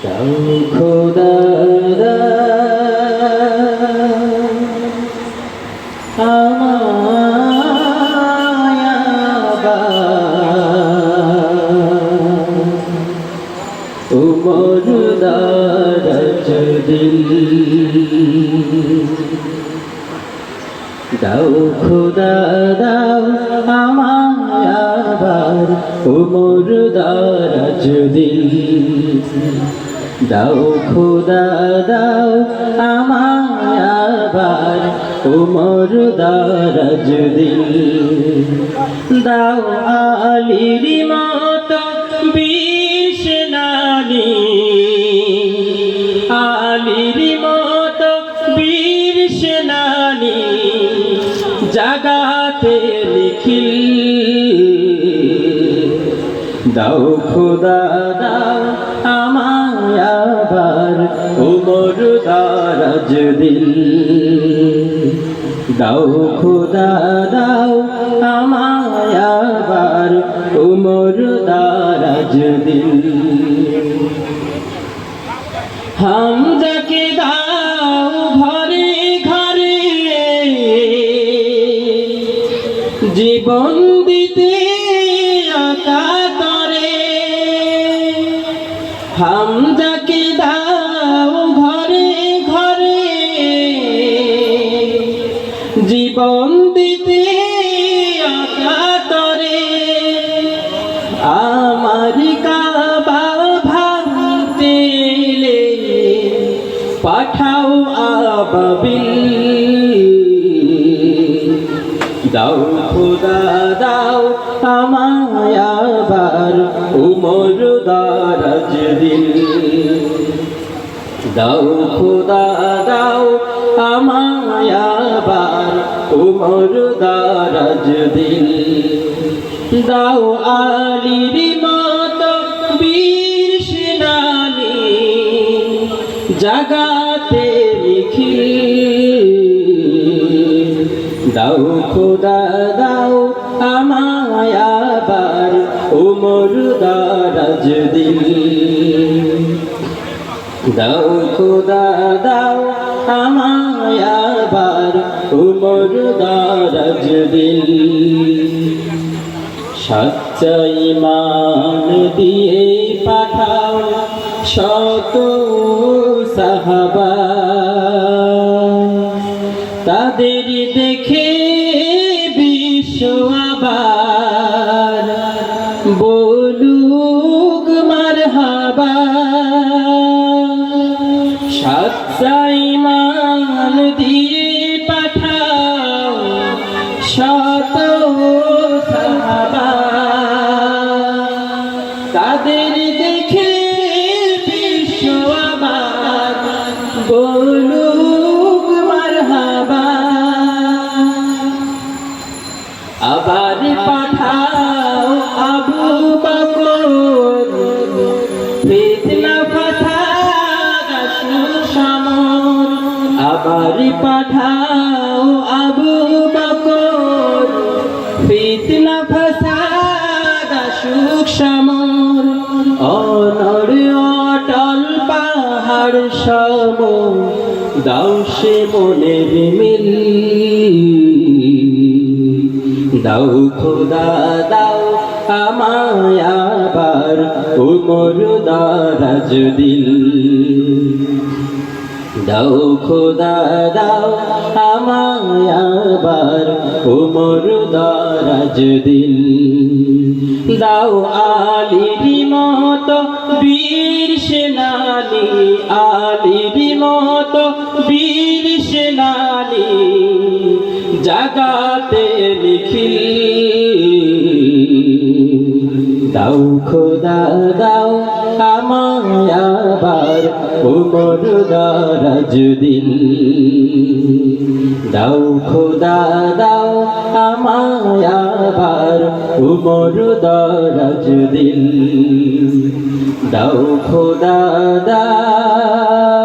দাও খোদা আমায় আবার উমর দারাজ দিল দাও খোদা দাও আমায় আবার উমর দারাজ দিল দাও খোদা দাও আমায় আবার উমর দারাজ দিল দাও আলীর মতো বীর সেনানী আলীর মতো বীর সেনানী জাগাতে লিখিল দাও খোদা দাও আমায় আবার উমর দারাজ দিল দাও খোদা দাও আমায় আবার উমর দারাজ দিল হামজাকে দাও ঘরে ঘরে জীবন দিতে আকাতরে হামজাকে দাও ঘরে ঘরে জীবন দিতে আকাতরে আমার কাবা ভাঙতে পাঠাও আবাবিল দাও খোদা দাও আমায় আবার উমর দারাজ দিল দাও খোদা দাও আমায় আবার উমর দারাজ দিল দাও আলীর মতো বীর সেনানী জাগাতে লিখিল দাও খোদা দাও আমায় আবার উমর দারাজ দিল দাও খোদা দাও আমায় আবার উমর দারাজ দিল সচ্চা ঈমান দিয়ে পাঠাও শত সাহাবা তাদের দেখে বিশ্ব আবার বলুক মারহাবা সচ্চা ঈমান দিয়ে পাঠাও শত সাহাবা তাদের দেখে বিশ্ব আবার বলুক মারহাবা আবার পাঠাও আবু বকর ফিতনা ফাসাদ সুশমন আবার পাঠাও আবু বকর ফিতনা ফাসাদ সুশমন অনর অটল পাহাড় সম দাও সে মনের মিল দাও খোদা দাও আমায় আবার উমর দারাজ দিল দাও খোদা দাও আমায় আবার উমর দারাজ দিল দাও আলীর মতো বীর সেনানী আলীর মতো বীর সেনানী জাগাতে লিখিল দাও খোদা দাও আমায় আবার উমর দারাজ দিল দাও খোদা দাও আমায় আবার উমর দারাজ দিল দাও খোদা দাও